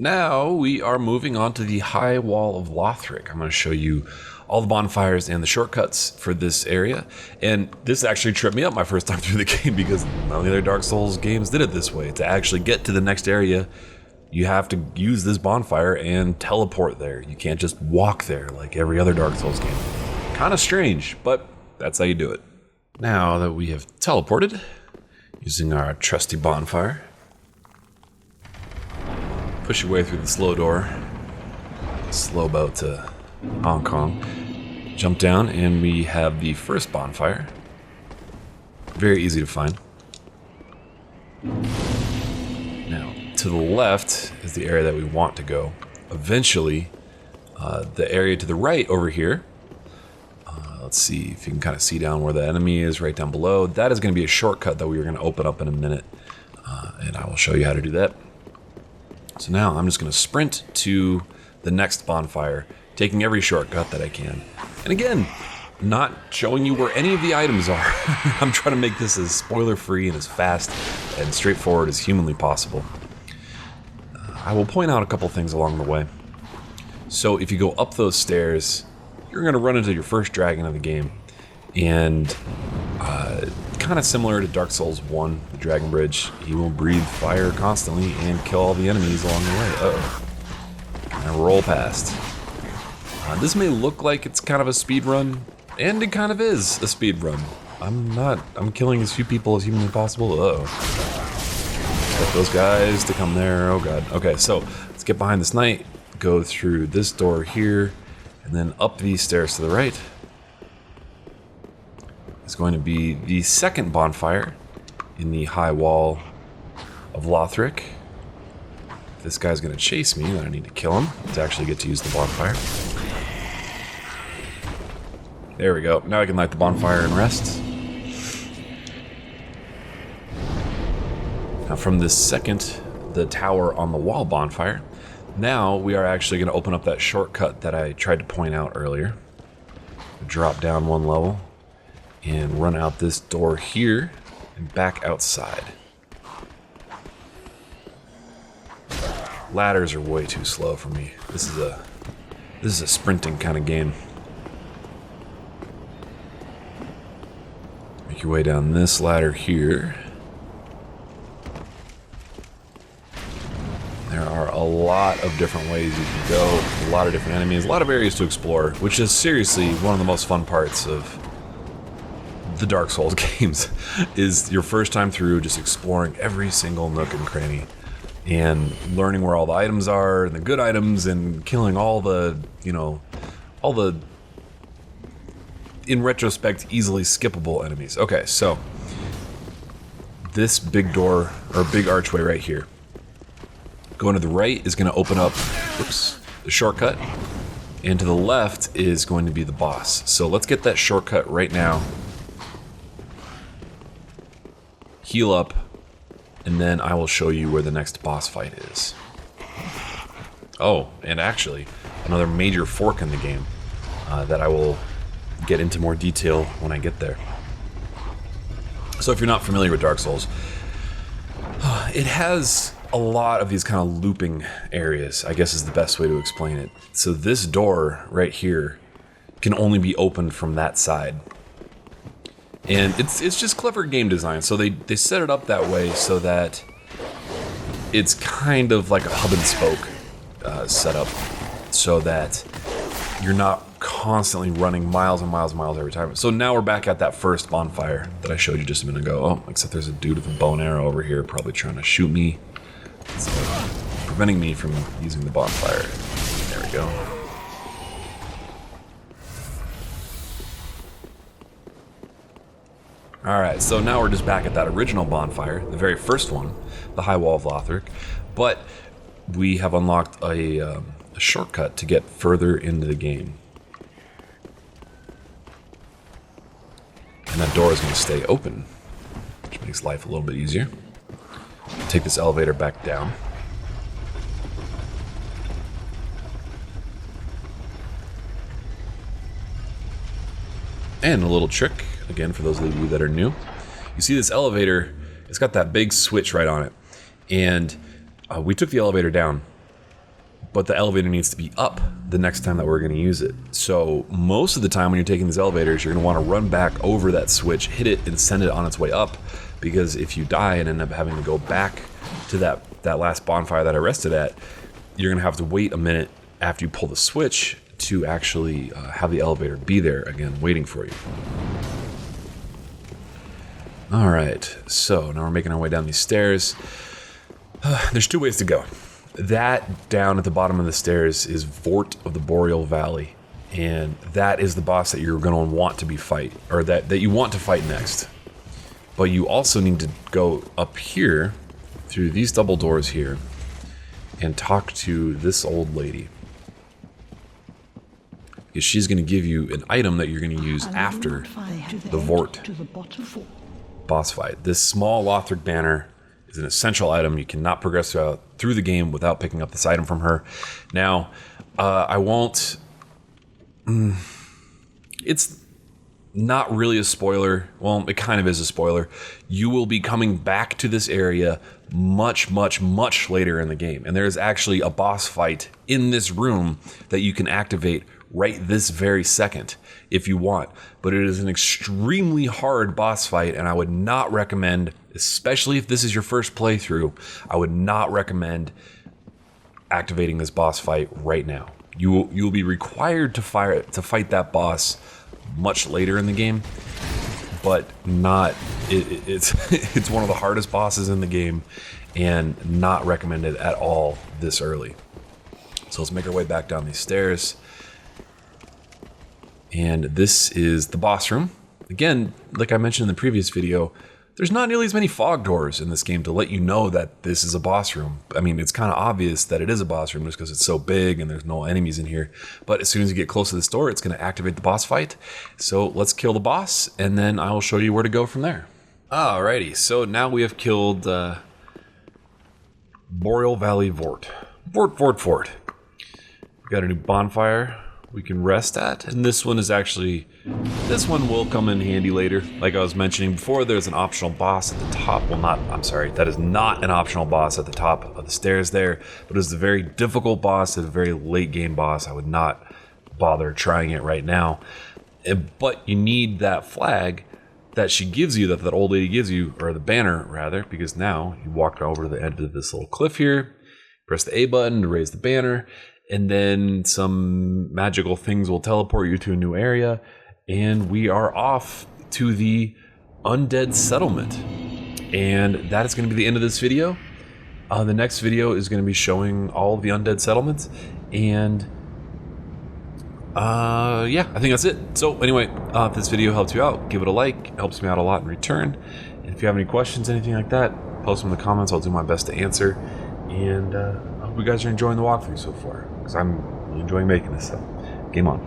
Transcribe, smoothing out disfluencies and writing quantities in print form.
now we are moving on to the high wall of Lothric. I'm going to show you all the bonfires and the shortcuts for this area. And this actually tripped me up my first time through the game because none of the other Dark Souls games did it this way. To actually get to the next area, you have to use this bonfire and teleport there. You can't just walk there like every other Dark Souls game. Kind of strange, but that's how you do it. Now that we have teleported, using our trusty bonfire, push your way through the slow door, slow boat to Hong Kong, jump down, and we have the first bonfire. Very easy to find. Now, to the left is the area that we want to go. Eventually, the area to the right over here, let's see if you can kind of see down where the enemy is right down below. That is going to be a shortcut that we are going to open up in a minute, and I will show you how to do that. So now I'm just going to sprint to the next bonfire, taking every shortcut that I can. And again, not showing you where any of the items are. I'm trying to make this as spoiler-free and as fast and straightforward as humanly possible. I will point out a couple things along the way. So if you go up those stairs, you're going to run into your first dragon of the game. And kind of similar to Dark Souls 1, the Dragon Bridge, he will breathe fire constantly and kill all the enemies along the way. Uh-oh. And roll past. This may look like it's kind of a speed run, and it kind of is a speed run. I'm killing as few people as humanly possible. Uh-oh. Get those guys to come there. Oh god. Okay, so let's get behind this knight, go through this door here, and then up these stairs to the right. It's going to be the second bonfire in the high wall of Lothric. This guy's going to chase me, then I need to kill him to actually get to use the bonfire. There we go. Now I can light the bonfire and rest. Now from this second, the tower on the wall bonfire, now we are actually going to open up that shortcut that I tried to point out earlier. Drop down one level and run out this door here and back outside. Ladders are way too slow for me. This is a sprinting kind of game. Make your way down this ladder here. There are a lot of different ways you can go, a lot of different enemies, a lot of areas to explore, which is seriously one of the most fun parts of the Dark Souls games, is your first time through just exploring every single nook and cranny and learning where all the items are and the good items and killing all the, all the, in retrospect, easily skippable enemies. Okay, so this big door, or big archway right here, going to the right is going to open up, the shortcut, and to the left is going to be the boss. So let's get that shortcut right now. Heal up, and then I will show you where the next boss fight is. Oh, and actually, another major fork in the game that I will get into more detail when I get there. So if you're not familiar with Dark Souls, it has a lot of these kind of looping areas, I guess is the best way to explain it. So this door right here can only be opened from that side. And it's just clever game design. So they set it up that way so that it's kind of like a hub and spoke setup, so that you're not constantly running miles and miles and miles every time. So now we're back at that first bonfire that I showed you just a minute ago. Oh, except there's a dude with a bow and arrow over here probably trying to shoot me. So preventing me from using the bonfire. There we go. Alright, so now we're just back at that original bonfire, the very first one, the High Wall of Lothric, but we have unlocked a shortcut to get further into the game. And that door is going to stay open, which makes life a little bit easier. Take this elevator back down. And a little trick, again, for those of you that are new. You see this elevator, it's got that big switch right on it. And we took the elevator down, but the elevator needs to be up the next time that we're going to use it. So most of the time when you're taking these elevators, you're going to want to run back over that switch, hit it, and send it on its way up, because if you die and end up having to go back to that last bonfire that I rested at, you're going to have to wait a minute after you pull the switch to actually have the elevator be there again, waiting for you. All right, so now we're making our way down these stairs. There's 2 ways to go. That down at the bottom of the stairs is Vordt of the Boreal Valley, and that is the boss that you're going to want to fight you want to fight next. But you also need to go up here through these double doors here and talk to this old lady, because she's going to give you an item that you're going to use after the Vordt boss fight. This small Lothric banner is an essential item. You cannot progress through the game without picking up this item from her. Now, I won't... It's not really a spoiler. Well, it kind of is a spoiler. You will be coming back to this area much, much, much later in the game. And there is actually a boss fight in this room that you can activate right this very second if you want. But it is an extremely hard boss fight, and I would not recommend, especially if this is your first playthrough, I would not recommend activating this boss fight right now. You will be required to fight that boss much later in the game, but not it's one of the hardest bosses in the game, and not recommended at all this early. So let's make our way back down these stairs. And this is the boss room. Again, like I mentioned in the previous video, there's not nearly as many fog doors in this game to let you know that this is a boss room. I mean, it's kind of obvious that it is a boss room just because it's so big and there's no enemies in here. But as soon as you get close to this door, it's going to activate the boss fight. So let's kill the boss, and then I will show you where to go from there. Alrighty, so now we have killed Boreal Valley Vordt. Vordt. We've got a new bonfire we can rest at, and this one will come in handy later. Like I was mentioning before, there's an optional boss at the top. Well, that is not an optional boss at the top of the stairs there, but it's a very difficult boss, it's a very late game boss. I would not bother trying it right now. But you need that flag that she gives you, that old lady gives you, or the banner rather, because now you walk over to the end of this little cliff here, press the A button to raise the banner, and then some magical things will teleport you to a new area, and we are off to the undead settlement. And that is going to be the end of this video. The next video is going to be showing all of the undead settlements, and yeah, I think that's it. So anyway, if this video helped you out, give it a like. It helps me out a lot in return. And if you have any questions, anything like that, post them in the comments. I'll do my best to answer. And I hope you guys are enjoying the walkthrough so far, because I'm really enjoying making this. So, game on.